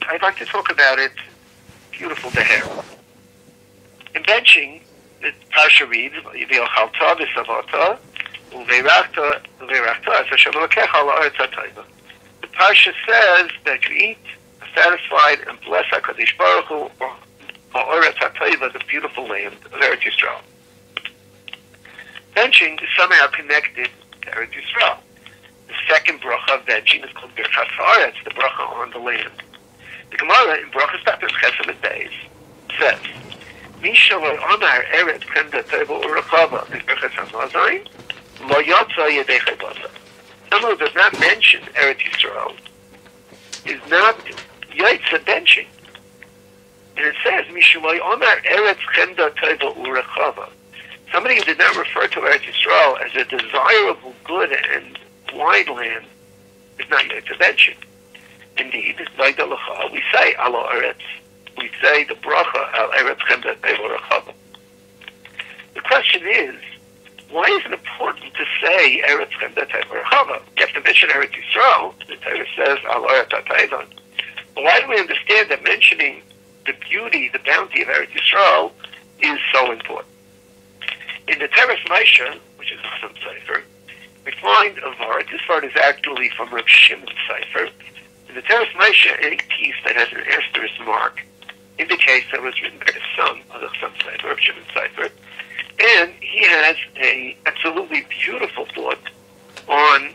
I'd like to talk about it. Beautiful to hear. In benching, the parsha reads, "V'yochalta v'savata uveirachta es Hashem Elokecha la'aretz ha'tayva." The parsha says that you eat, are satisfied, and bless HaKadosh Baruch Hu la'aretz ha'tayva, the beautiful land of Eretz Yisrael. Benching is somehow connected to Eretz Yisrael. The second bracha of benching is called Bircat. It's the bracha on the land. The Gemara in Brachas Dafim Chesed Days says, "Mishaloi Amar Eretz Kenda Teva Urachava Birkat Mazon Lo Yotza Yedei Basa." Someone who does not mention Eretz Yisrael is not Yaitza benching. And it says, "Mishaloi Amar Eretz Kenda Teva Urachava." Somebody who did not refer to Eretz Yisrael as a desirable, good, and wide land is not Yaitza benching. Indeed, we say Alo Eretz. We say the bracha Al Eretz Chemda Teva. The question is, why is it important to say Eretz Chemda Teva? You have to mention Eretz Yisrael. The Torah says Al Eretz Teva. But why do we understand that mentioning the beauty, the bounty of Eretz Yisrael is so important? In the Teres Moshe, which is a Sefer, we find a vart. This vart is actually from Reb Shimon's Sefer. In the Teres Moshe, any piece that has an asterisk mark indicates that it was written by the son of the son Sefer, Reb Shimon's Sefer. And he has a absolutely beautiful thought on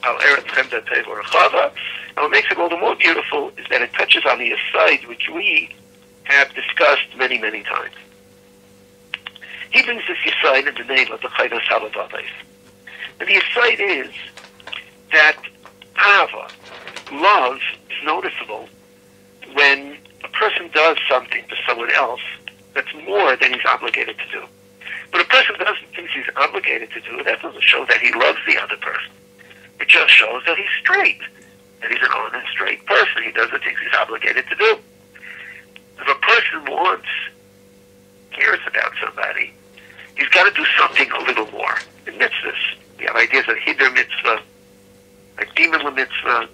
Al Eretz Chemda Teva Rechava. And what makes it all the more beautiful is that it touches on the aside, which we have discussed many, many times. He brings this aside in the name of the Chaydos Halavavis. And the aside is that Ahava, love, is noticeable when a person does something to someone else that's more than he's obligated to do. But a person doesn't think he's obligated to do it. That doesn't show that he loves the other person. It just shows that he's straight, that he's an honest, straight person. He does the things he's obligated to do. If a person cares about somebody, he's got to do something a little more. In mitzvahs, we have ideas of Hiddur mitzvah, like Dimon mitzvah.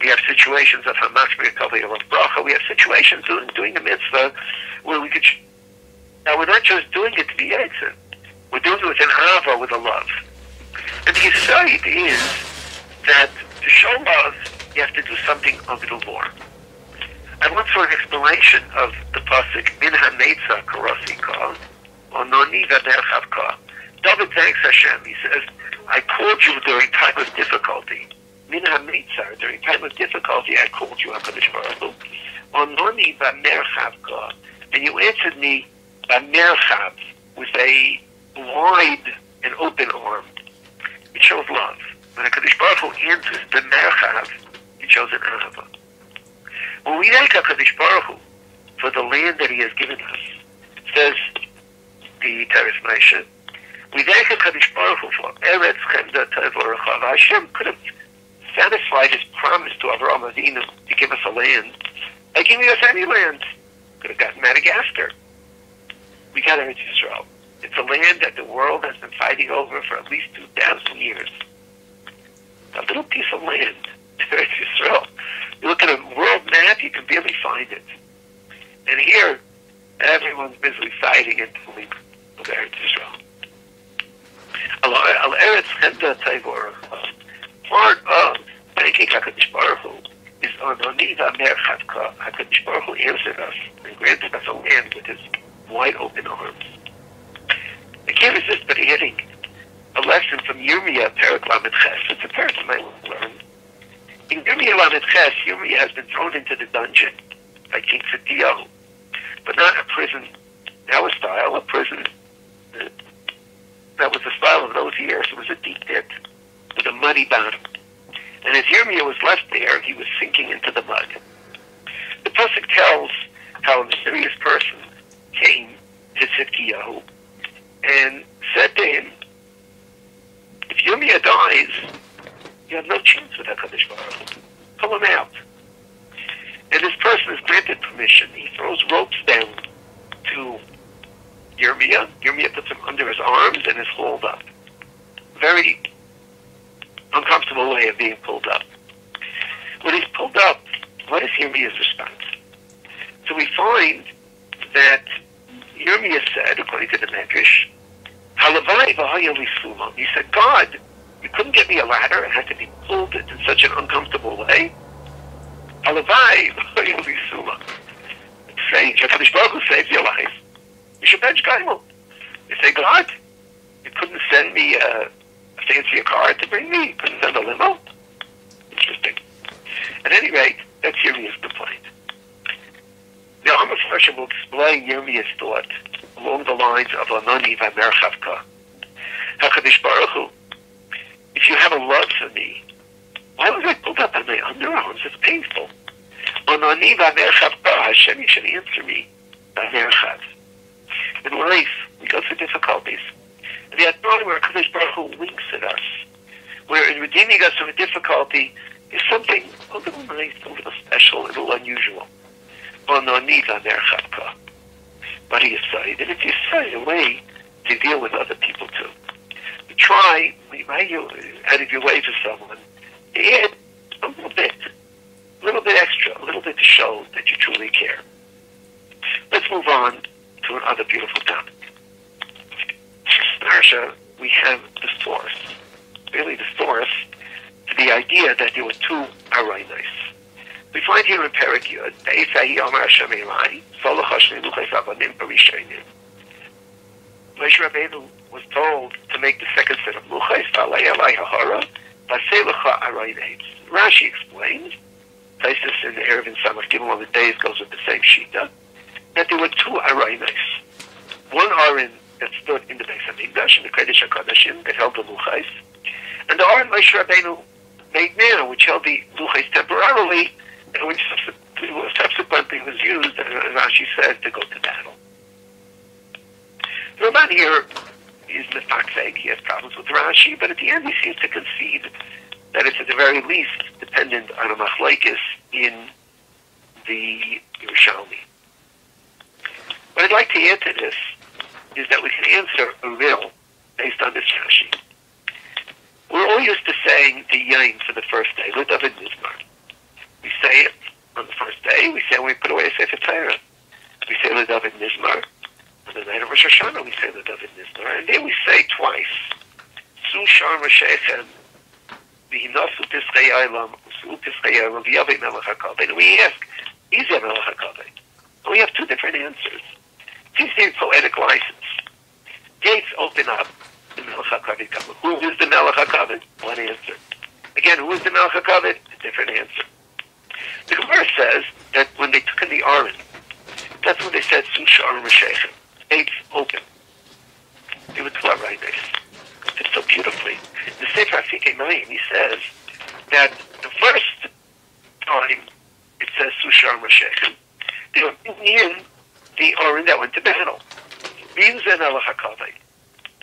We have situations of Hamash B'Yakavli of Bracha. We have situations doing the mitzvah where we could. Now we're not just doing it to be Yitzhak. We're doing it with an Ahava, with a love. And the aside is that to show love, you have to do something a little more. I once saw an explanation of the pasuk Min HaNeitza Karosika or Noni V'Merchavka. David thanks Hashem. He says, "I called you during time of difficulty." Min HaNeitza, during time of difficulty, I called you, HaKadosh Baruch Hu. On Noni V'Merchavka, and you answered me V'Merchav, with a wide and open arm. It shows love. When HaKadosh Baruch Hu answers V'Merchav, it shows an Ahava. When we thank HaKadosh Baruch Hu for the land that He has given us, says the Teres Moshe, we thank HaKadosh Baruch Hu for Eretz Chemda Teva Rechava. Hashem could have satisfied His promise to Avraham Avinu to give us a land by giving us any land. Could have gotten Madagascar. We got Eretz Yisrael. It's a land that the world has been fighting over for at least 2,000 years. A little piece of land, Eretz Yisrael. You look at a world map, you can barely find it. And here, everyone's busily fighting it to leave of Eretz Yisrael. Al Eretz Chemda Teva. Part of thanking HaKadosh Baruch Hu is on Oniva Merchavka. HaKadosh Baruch Hu answered us and granted us a land with His wide open arms. I can't resist but hitting a lesson from Yirmiyah Perek Lamed Ches. It's a parak I learned. In Yirmiyah Lamed Ches, Yirmiyah has been thrown into the dungeon by King Tzidkiyahu, but not a prison, our style, a prison that was the style of those years. It was a deep pit with a muddy bottom. And as Yirmiyah was left there, he was sinking into the mud. The pasuk tells how a mysterious person came to Tzidkiyahu and said to him, "If Yirmiyah dies, you have no chance with HaKadosh Baruch Hu. Pull him out." And this person is granted permission. He throws ropes down to Yirmiyah. Yirmiyah puts him under his arms and is hauled up. Very uncomfortable way of being pulled up. When he's pulled up, What is Yirmiyah's response? So we find that Yirmiyah said, according to the Medrash, Halavai v'haya li sumam. He said, God, you couldn't get me a ladder. It had to be pulled in such an uncomfortable way. Halavai v'haya li sumam. It's strange. HaKadosh Baruch Hu saves your life. You should bench Gaimel. You say, God, you couldn't send me a fancier car to bring me? You couldn't send a limo? Interesting. At any rate, that's Yirmiyah's complaint. The Amar Farshim will explain Yirmiyah's thought along the lines of Lanani v'merchavka. HaKadosh Baruch Hu, if you have a love for me, why was I pulled up on my underarms? It's painful. Lanani v'merchavka, Hashem, you should answer me. V'merchav. In life, we go through difficulties. And the authority where HaKadosh Baruch Hu winks at us, where in redeeming us from a difficulty is something a little nice, a little special, a little unusual. But he is saying, and if you say a way to deal with other people too, you try, when you out of your way for someone, to add a little bit extra, a little bit to show that you truly care. Let's move on to another beautiful topic. Parsha, we have the source, really the source, to the idea that there were two Arainos. We find here in Perek Yud, Moshe Rabbeinu was told to make the second set of luchos. Rashi explains, places in the Erev and Samach Gimel on the days goes with the same shita, that there were two Arainos. One Aron that stood in the Beis Hamikdash, in the Kodesh HaKodashim, that held the luchos, and the Aron Moshe Rabbeinu made now, which held the luchos temporarily, and which subsequently was used, as Rashi said, to go to battle. The Ramban here is mefakzeg. He has problems with Rashi, but at the end he seems to concede that it's at the very least dependent on a machlokes in the Yerushalmi. What I'd like to add to this is that we can answer a riddle based on this Rashi. We're all used to saying the yain for the first day, L'David Mizmar. We say it on the first day. We say when we put away a Sefer Torah. We say L'David Mizmar. On the night of Rosh Hashanah, we say L'David Mizmar. And then we say twice, Su Shar Mashechem, V'hinasu Pischei Eilam, Usu Pischei Eilam, V'yavei Melech HaKaved. And we ask, is there Melech HaKaved? And we have two different answers. It seems a poetic license. Gates open up, the Melech HaKaved comes. Who is the Melech HaKaved? One answer. Again, who is the Melech HaKaved? A different answer. The Gemara says that when they took in the Aron, that's when they said, Su Shar Mashechem. Gates open. They were two right there. It's so beautifully. The Sefer Afikei Mayim, he says that the first time it says Su Shar Mashechem, they were in the Aron that went to battle. Means the Melech HaKaved.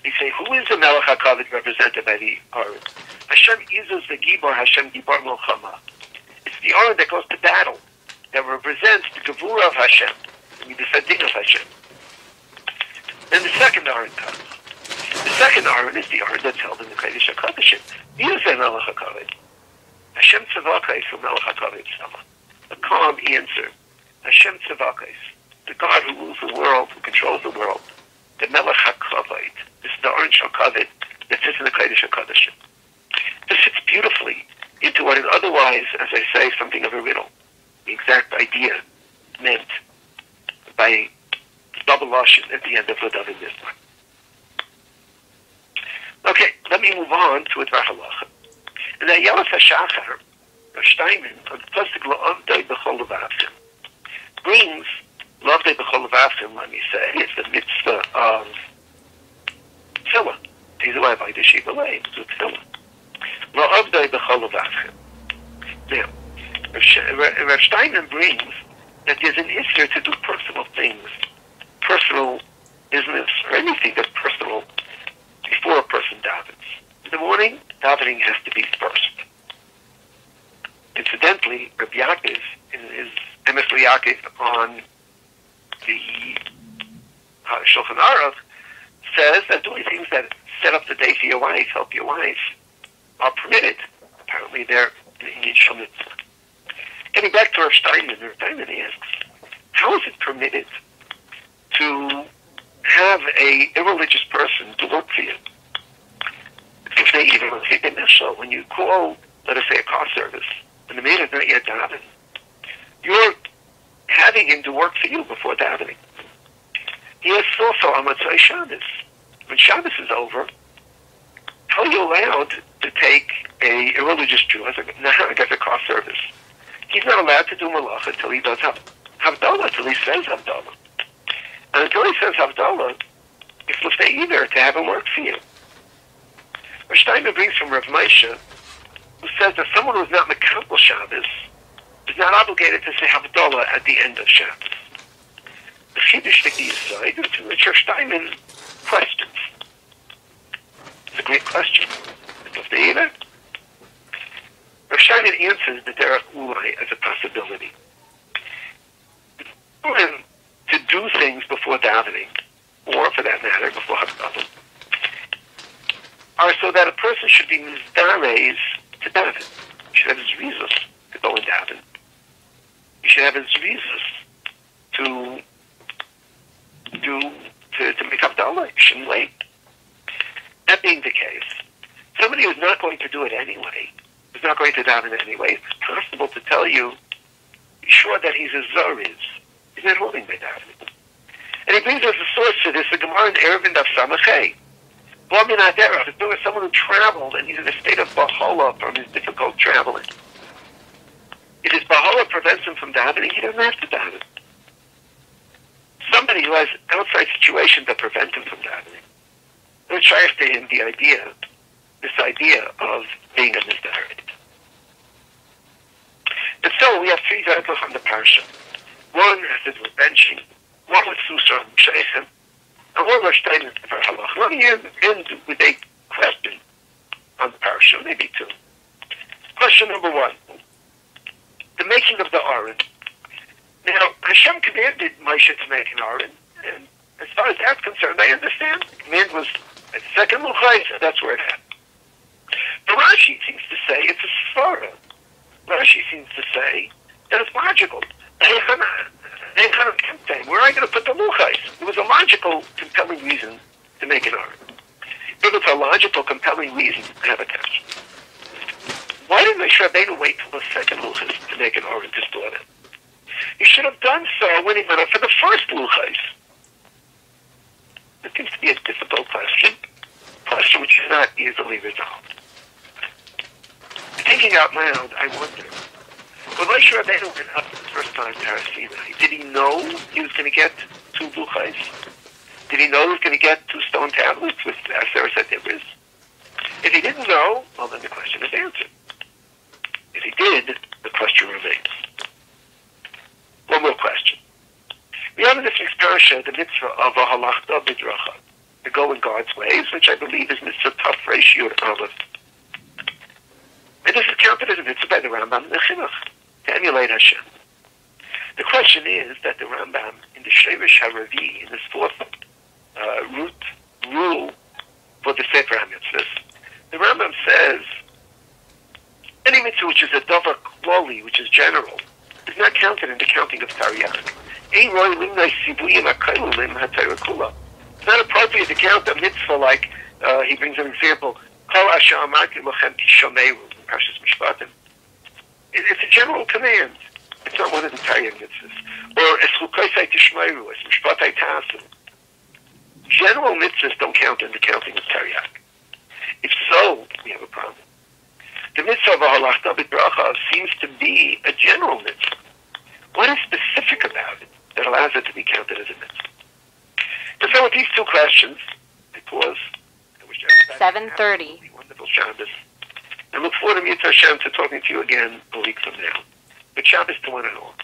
They say, who is the Melech HaKaved represented by the Aron? Hashem Izuz the Gibor, Hashem Gibor Milchama. It's the Aron that goes to battle, that represents the Gevurah of Hashem, the Midas of Hashem. Then the second Aron comes. The second Aron is the Aron that's held in the Kodesh HaKodashim. Yisroel Melech HaKaved. Hashem Tzavakais Melech HaKaved Sama. A calm answer. Hashem Tzavakais. The God who rules the world, who controls the world. The Melech HaKaved. This is the Aron HaKaved that sits in the Kodesh HaKodashim. This fits beautifully into what is otherwise, as I say, something of a riddle. The exact idea meant by double lashon at the end of L'David Mizmar. Okay, let me move on to a Dvar Halacha. And that Yelas HaShachar, Steinman, of the Pasuk L'Avdei B'chol Levavsim, brings L'Avdei B'chol Levavsim, let me say, it's the mitzvah of Tefillah. These are why the Shiva Lay, it's a Tefillah. L'Avdei B'chol Levavsim. Now, Rav Steinman brings that there's an issue to do personal things, personal business, or anything that's personal before a person davens. In the morning, davening has to be first. Incidentally, Rabbi Yaakov, in his Emes Yaakov on the Shulchan Aruch, says that doing things that set up the day for your wife, help your wife, are permitted. Apparently, they're in Shul Mitzvah. Getting back to Rav Steinman asks, how is it permitted to have a irreligious person to work for you? If they even take a neshel, when you call, let us say, a car service, and the man is not yet davening, you're having him to work for you before davening. He has also on Motzei Shabbos. When Shabbos is over, how are you allowed to take a irreligious Jew as a car service? He's not allowed to do malacha until he does Havdalah, until he says Havdalah. And until he says Havdalah, it's lifted either to have him work for you. Rav Steinman brings from Rav Moshe, who says that someone who's not Mekabel Shabbos is not obligated to say Havdalah at the end of Shabbos. The Chiddush that he aside, which Rav Steinman questions. It's a great question. It's lifted either. Rav Steinman answers the Derech Ulai as a possibility. To do things before davening, or for that matter, before Havdalah, are so that a person should be mizdareis to daven. He should have his reasons to go and daven. He should have his reasons to make Havdalah. He shouldn't wait. That being the case, somebody who's not going to do it anyway, who's not going to daven anyway, it's possible to tell you, be sure that he's a zoriz. He's not holding by davening. And he brings us a source for this, the Gemara in Erevin Daf Samachay. If there was someone who traveled and he's in a state of bahala from his difficult traveling, if his bahala prevents him from davening, he doesn't have to daven. Somebody who has outside situations that prevent him from davening, don't share to him this idea of being a mizdaret. And so we have three examples from the parsha. One has to do with benching, one with Susar and Sheichem, and one was Steinman for halach. Let me end with a question on the parsha, maybe two. Question number one, the making of the Aron. Now, Hashem commanded Moshe to make an Aron, and as far as that's concerned, I understand. The command was at the second Luchais, and that's where it happened. But Rashi seems to say it's a svara. Rashi seems to say that it's logical. Where are I going to put the luchais? It was a logical, compelling reason to make an aron. It was a logical, compelling reason to have a test. Why didn't Moshe Rabbeinu wait till the second luchais to make an aron to store them? He should have done so when he went up for the first luchais. It seems to be a difficult question which is not easily resolved. Thinking out loud, I wonder, when Moshe Rabbeinu went up for the first time to Har Sinai, did he know he was going to get 2 luchais? Did he know he was going to get 2 stone tablets with Aseret HaDibros? If he didn't know, well, then the question is answered. If he did, the question remains. One more question. We have in this week's parasha the mitzvah of a halachta b'dracha, to go in God's ways, which I believe is mitzvah taf reish yud aleph. And this is counted as a mitzvah by the Rambam in the Chinuch, to emulate Hashem. The question is that the Rambam, in the Shevish HaRavi, in his 4th rule for the Sefer HaMitzvahs, the Rambam says, any mitzvah which is a davar klali, which is general, is not counted in the counting of Taryag. It's not appropriate to count a mitzvah like, he brings an example, Kol asher amarti lochem tishomeru, parshas Mishpatim. It's a general command. It's not one of the Taryag mitzvahs. Or es chukoisai tishmeru, es mishpatai tasu. General mitzvahs don't count in the counting of Taryag. If so, we have a problem. The mitzvah of a halachta b'dracha seems to be a general mitzvah. What is specific about it that allows it to be counted as a mitzvah? So with these 2 questions, I pause. I wish everybody 7:30. a wonderful Shabbos. I look forward to Mitzvah Hashem to talking to you again a week from now. But Shabbos to one and all.